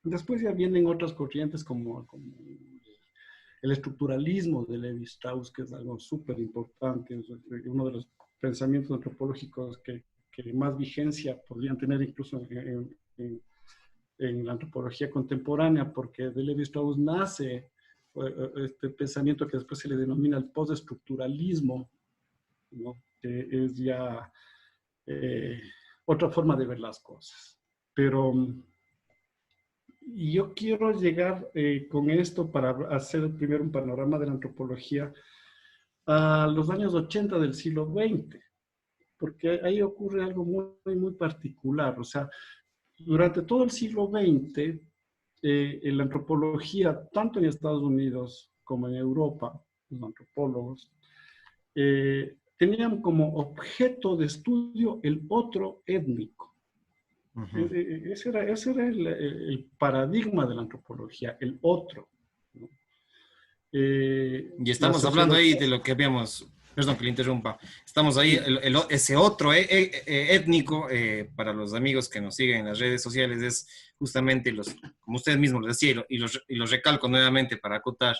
Después ya vienen otras corrientes como el estructuralismo de Levi Strauss, que es algo súper importante, es uno de los pensamientos antropológicos que más vigencia podrían tener incluso en la antropología contemporánea, porque de Levi Strauss nace este pensamiento que después se le denomina el postestructuralismo, ¿no? Que es ya eh, otra forma de ver las cosas. Pero yo quiero llegar con esto para hacer primero un panorama de la antropología a los años 80 del siglo XX, porque ahí ocurre algo muy, muy particular. O sea, durante todo el siglo XX, en la antropología, tanto en Estados Unidos como en Europa, los antropólogos, tenían como objeto de estudio el otro étnico. Ujú. Ese era el paradigma de la antropología, el otro, ¿no? Y La estamos hablando ahí sociología, de lo que habíamos, perdón que le interrumpa, estamos ahí, sí, ese otro étnico, para los amigos que nos siguen en las redes sociales, es justamente los, como usted mismo lo decía, y los recalco nuevamente para acotar,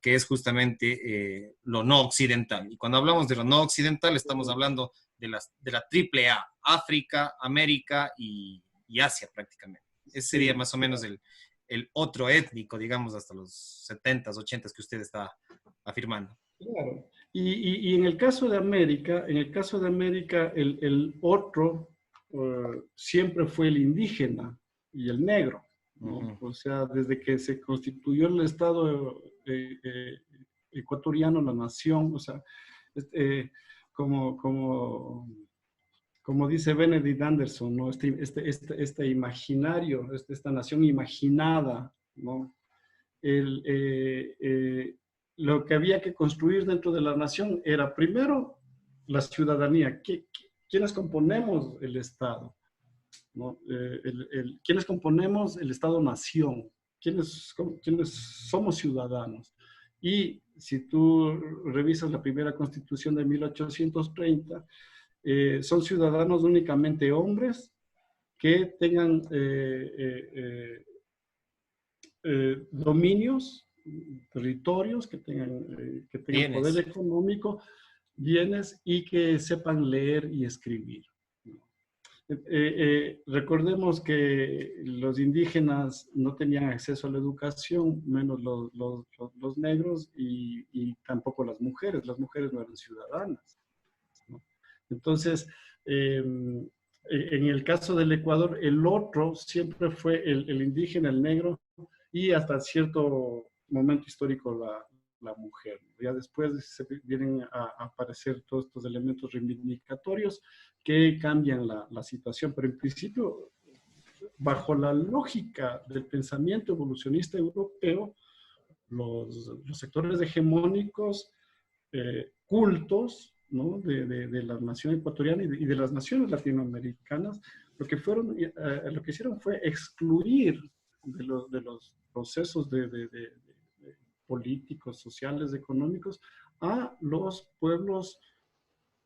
que es justamente lo no occidental. Y cuando hablamos de lo no occidental, estamos hablando de la triple A, África, América y Asia prácticamente. Ese sería sí, más o menos el otro étnico, digamos, hasta los 70s, 80s que usted está afirmando. claro. Y en el caso de América, el otro siempre fue el indígena y el negro, Uh ¿no? -huh. O sea, desde que se constituyó el Estado ecuatoriano, la nación, o sea, este, como, como, como dice Benedict Anderson, ¿no? Este imaginario, esta nación imaginada, ¿no? el, lo que había que construir dentro de la nación era primero la ciudadanía. ¿Quiénes componemos el Estado? ¿No? ¿Quiénes componemos el Estado-nación? ¿Quiénes somos ciudadanos? Y si tú revisas la primera constitución de 1830, son ciudadanos únicamente hombres que tengan dominios, territorios, que tengan poder Bienes. económico, bienes y que sepan leer y escribir. Recordemos que los indígenas no tenían acceso a la educación, menos los negros y tampoco las mujeres. Las mujeres no eran ciudadanas, ¿no? Entonces, en el caso del Ecuador, el otro siempre fue el indígena, el negro, y hasta cierto momento histórico la mujer. Ya después vienen a aparecer todos estos elementos reivindicatorios que cambian la situación, pero en principio, bajo la lógica del pensamiento evolucionista europeo, los sectores hegemónicos cultos, ¿no? de la nación ecuatoriana y de las naciones latinoamericanas, lo que hicieron fue excluir de los procesos de políticos, sociales, económicos, a los pueblos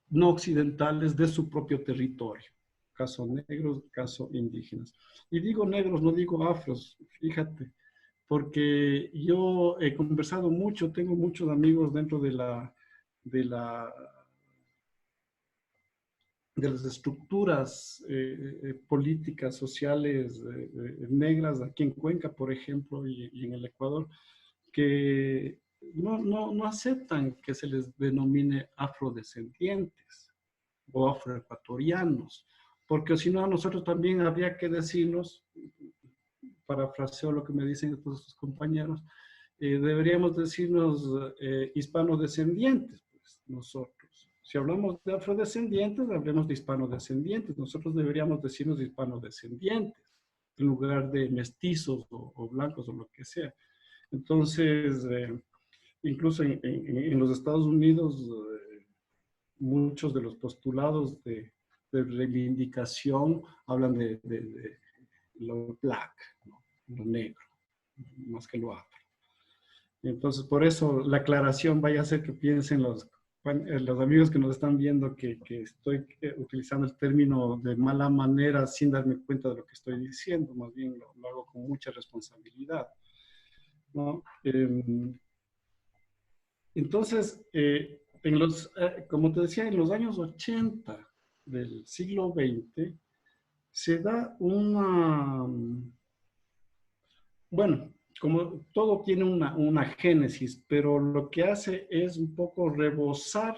no occidentales de su propio territorio. Caso negros, caso indígenas. Y digo negros, no digo afros, fíjate, porque yo he conversado mucho, tengo muchos amigos dentro de, la, de las estructuras políticas, sociales negras aquí en Cuenca, por ejemplo, y en el Ecuador, que no aceptan que se les denomine afrodescendientes o afroecuatorianos, porque si no, a nosotros también habría que decirnos, parafraseo lo que me dicen todos sus compañeros, deberíamos decirnos hispanodescendientes, pues, nosotros. Si hablamos de afrodescendientes, hablemos de hispanodescendientes. Nosotros deberíamos decirnos hispanodescendientes, en lugar de mestizos o blancos o lo que sea. Entonces, incluso en los Estados Unidos, muchos de los postulados de reivindicación hablan de lo black, ¿no? Lo negro, más que lo afro. Entonces, por eso la aclaración vaya a ser que piensen Bueno, los amigos que nos están viendo que estoy utilizando el término de mala manera sin darme cuenta de lo que estoy diciendo, más bien lo hago con mucha responsabilidad, ¿no? Entonces, como te decía, en los años 80 del siglo XX se da bueno, como todo tiene una génesis, pero lo que hace es un poco rebosar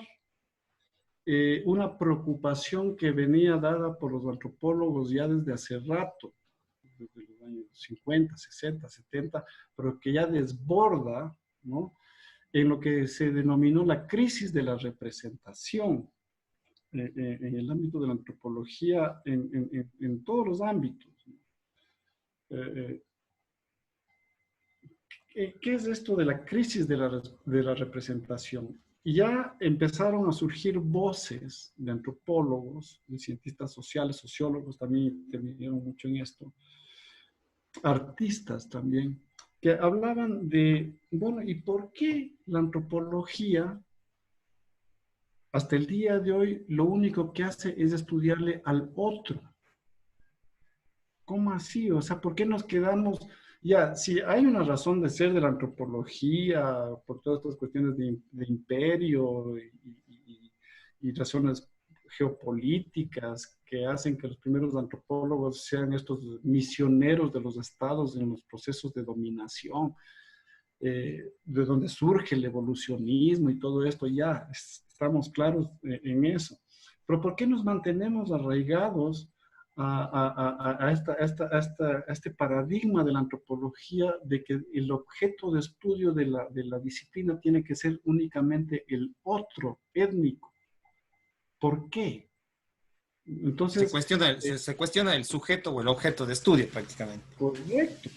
una preocupación que venía dada por los antropólogos ya desde hace rato, desde los años 50, 60, 70, pero que ya desborda, ¿no?, en lo que se denominó la crisis de la representación en el ámbito de la antropología, en todos los ámbitos. Eh, ¿Qué es esto de la crisis de la representación? Y ya empezaron a surgir voces de antropólogos, de cientistas sociales, sociólogos también intervinieron mucho en esto, artistas también, que hablaban de, bueno, ¿y por qué la antropología hasta el día de hoy lo único que hace es estudiarle al otro? ¿Cómo así? O sea, ¿por qué nos quedamos? Ya, si hay una razón de ser de la antropología, por todas estas cuestiones de imperio y razones geopolíticas que hacen que los primeros antropólogos sean estos misioneros de los estados en los procesos de dominación, de donde surge el evolucionismo y todo esto, ya estamos claros en eso. Pero ¿por qué nos mantenemos arraigados a este paradigma de la antropología de que el objeto de estudio de la disciplina tiene que ser únicamente el otro étnico? ¿Por qué? Entonces, Se cuestiona el sujeto o el objeto de estudio prácticamente. correcto.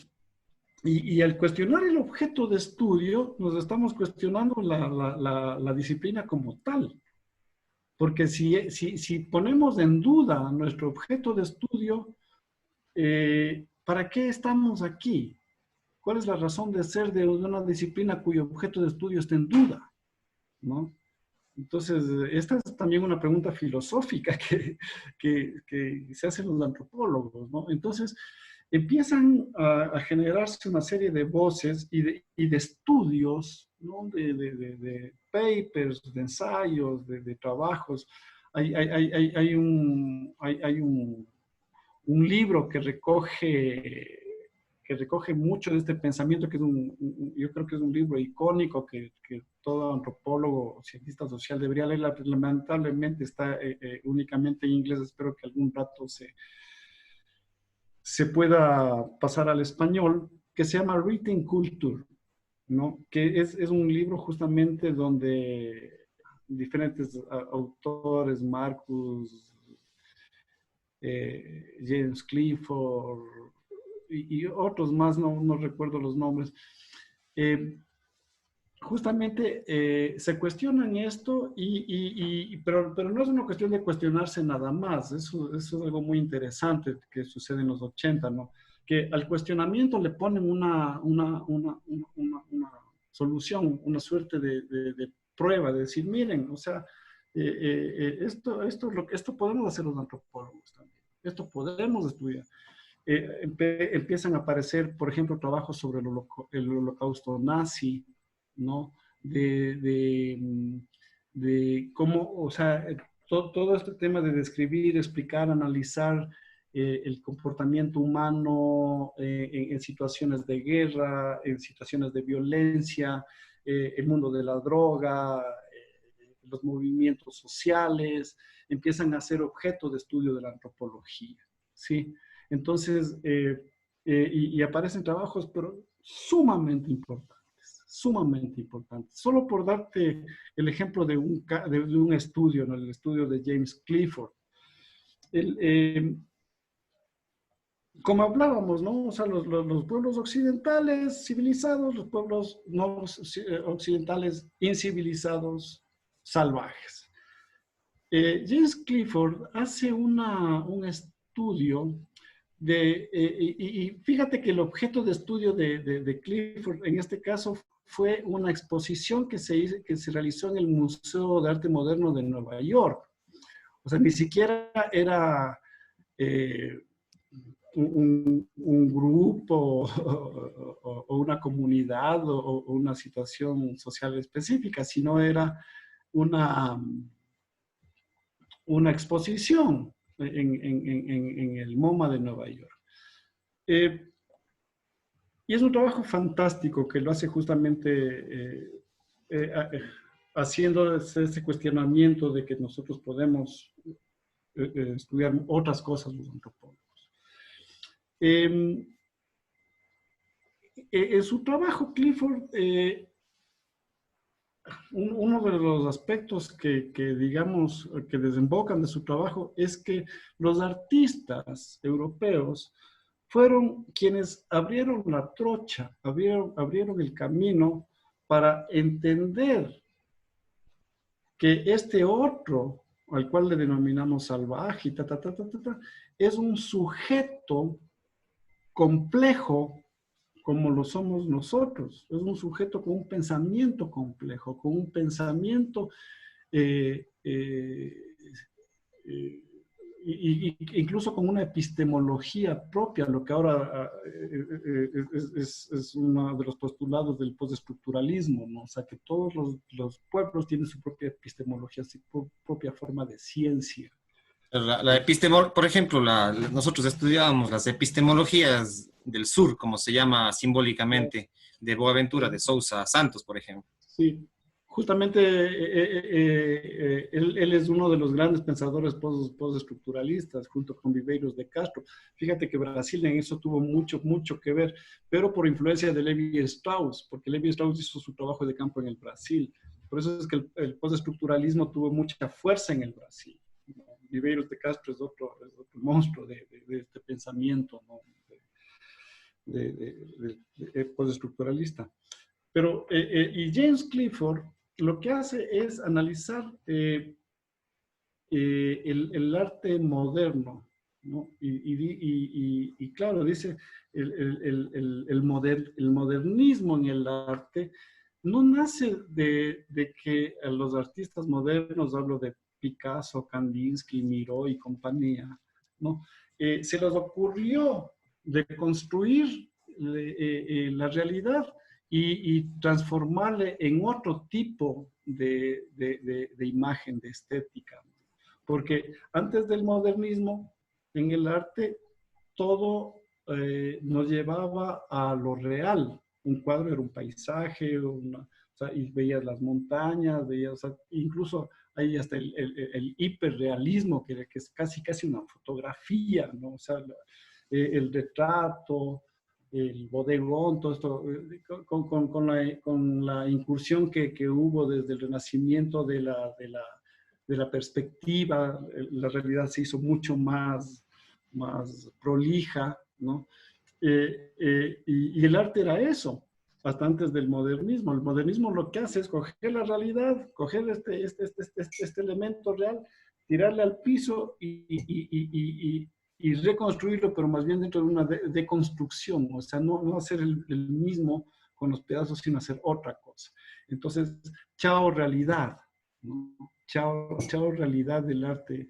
Y al cuestionar el objeto de estudio, nos estamos cuestionando la disciplina como tal. Porque si ponemos en duda nuestro objeto de estudio, ¿para qué estamos aquí? ¿Cuál es la razón de ser de una disciplina cuyo objeto de estudio está en duda? ¿No? Entonces, esta es también una pregunta filosófica que se hacen los antropólogos, ¿no? Entonces, empiezan a generarse una serie de voces y de estudios, ¿no?, de papers, de ensayos, de trabajos. Hay un libro que recoge mucho de este pensamiento, que es yo creo que es un libro icónico que todo antropólogo o cientista social debería leer. Lamentablemente está únicamente en inglés, espero que algún rato se pueda pasar al español, que se llama Written Culture, ¿no? Que es un libro justamente donde diferentes autores, Marcus, James Clifford y otros más, no recuerdo los nombres, eh, justamente se cuestionan esto, pero no es una cuestión de cuestionarse nada más. Eso es algo muy interesante que sucede en los 80, ¿no? Que al cuestionamiento le ponen una solución, una suerte de prueba, de decir, miren, o sea, esto podemos hacer los antropólogos también, esto podemos estudiar. Empiezan a aparecer, por ejemplo, trabajos sobre el holocausto nazi, ¿no? De cómo, o sea, todo este tema de describir, explicar, analizar el comportamiento humano en situaciones de guerra, en situaciones de violencia, el mundo de la droga, los movimientos sociales, empiezan a ser objeto de estudio de la antropología, ¿sí? Entonces, y aparecen trabajos, pero sumamente importantes. Solo por darte el ejemplo de un estudio, ¿no?, el estudio de James Clifford. Como hablábamos, ¿no? O sea, los pueblos occidentales civilizados, los pueblos no occidentales incivilizados, salvajes. James Clifford hace un estudio y fíjate que el objeto de estudio de Clifford en este caso fue una exposición que se realizó en el Museo de Arte Moderno de Nueva York. O sea, ni siquiera era eh, un grupo o una comunidad o una situación social específica, sino era una, una exposición en el MoMA de Nueva York. Eh, y es un trabajo fantástico que lo hace justamente eh, haciendo ese cuestionamiento de que nosotros podemos estudiar otras cosas los antropólogos. En su trabajo, Clifford, uno de los aspectos digamos, que desembocan de su trabajo es que los artistas europeos fueron quienes abrieron la trocha, abrieron el camino para entender que este otro, al cual le denominamos salvaje, es un sujeto complejo como lo somos nosotros. Es un sujeto con un pensamiento complejo, con un pensamiento incluso con una epistemología propia, lo que ahora es uno de los postulados del postestructuralismo, ¿no? O sea, que todos los pueblos tienen su propia epistemología, su propia forma de ciencia. Por ejemplo, nosotros estudiábamos las epistemologías del sur, como se llama simbólicamente, de Boaventura de Sousa Santos, por ejemplo. Sí, justamente él es uno de los grandes pensadores postestructuralistas, junto con Viveiros de Castro. Fíjate que Brasil en eso tuvo mucho que ver, pero por influencia de Levi Strauss, porque Levi Strauss hizo su trabajo de campo en el Brasil. Por eso es que el postestructuralismo tuvo mucha fuerza en el Brasil. Viveiros de Castro es otro monstruo de este pensamiento, ¿no? de postestructuralista. Pero, y James Clifford lo que hace es analizar el arte moderno, ¿no? Y claro, dice, el modernismo en el arte no nace de que los artistas modernos, hablo de Picasso, Kandinsky, Miró y compañía, ¿no? Se les ocurrió de construir la realidad y transformarle en otro tipo de imagen, de estética. Porque antes del modernismo, en el arte, todo nos llevaba a lo real. Un cuadro era un paisaje, o sea, y veías las montañas, veías, o sea, incluso hay hasta el hiperrealismo, que es casi una fotografía, ¿no? O sea, el retrato, el bodegón, todo esto, con la incursión que hubo desde el renacimiento de la perspectiva, la realidad se hizo mucho más prolija, ¿no? Y el arte era eso, hasta antes del modernismo. El modernismo lo que hace es coger la realidad, coger este elemento real, tirarle al piso y reconstruirlo, pero más bien dentro de una deconstrucción, o sea, no hacer el mismo con los pedazos, sino hacer otra cosa. Entonces, chao realidad, ¿no? Chao realidad del arte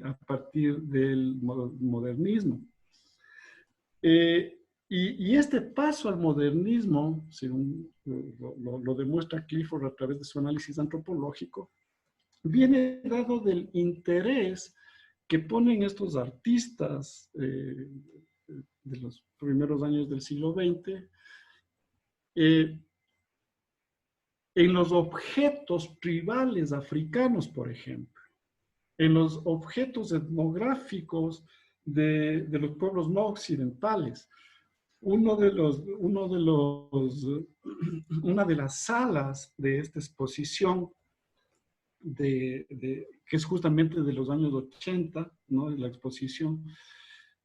a partir del modernismo. Y este paso al modernismo, según lo demuestra Clifford a través de su análisis antropológico, viene dado del interés que ponen estos artistas de los primeros años del siglo XX en los objetos tribales africanos, por ejemplo, en los objetos etnográficos de los pueblos no occidentales. Una de las salas de esta exposición, que es justamente de los años 80, ¿no? De la exposición,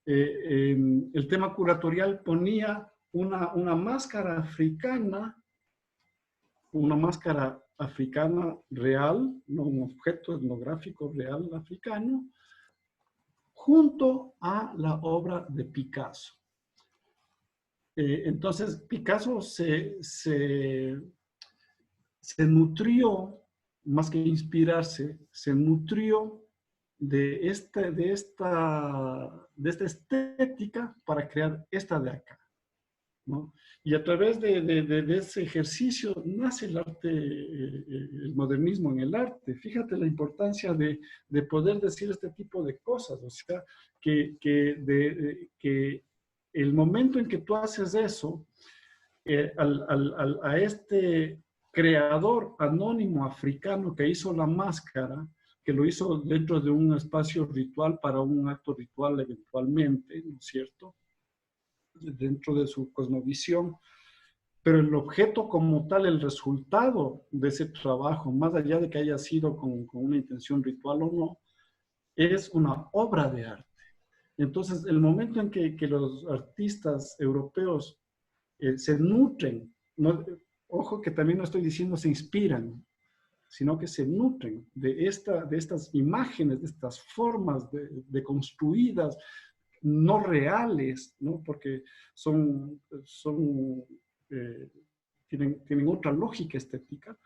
el tema curatorial ponía una máscara africana real, ¿no? Un objeto etnográfico real africano, junto a la obra de Picasso. Entonces, Picasso se nutrió, más que inspirarse, se nutrió de esta estética para crear esta de acá, ¿no? Y a través de ese ejercicio nace el arte, el modernismo en el arte. Fíjate la importancia de poder decir este tipo de cosas, o sea, que el momento en que tú haces eso, a este creador anónimo africano que hizo la máscara, que lo hizo dentro de un espacio ritual para un acto ritual eventualmente, ¿no es cierto?, dentro de su cosmovisión, pero el objeto como tal, el resultado de ese trabajo, más allá de que haya sido con una intención ritual o no, es una obra de arte. Entonces, el momento en que los artistas europeos se nutren, no, ojo que también no estoy diciendo se inspiran, sino que se nutren de estas imágenes, de estas formas de construidas, no reales, ¿no? Porque tienen otra lógica estética.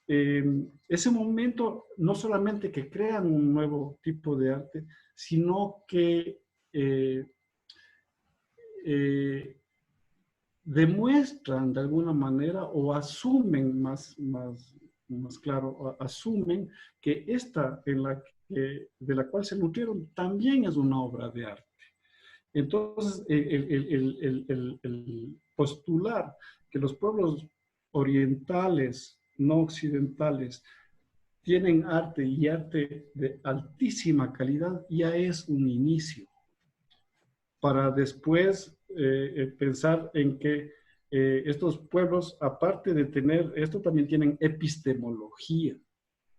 Ese momento no solamente que crean un nuevo tipo de arte, sino que demuestran de alguna manera o asumen más claro, asumen que esta de la cual se nutrieron también es una obra de arte. Entonces, el postular que los pueblos orientales, no occidentales, tienen arte y arte de altísima calidad, ya es un inicio. Para después pensar en que estos pueblos, aparte de tener, esto también tienen epistemología.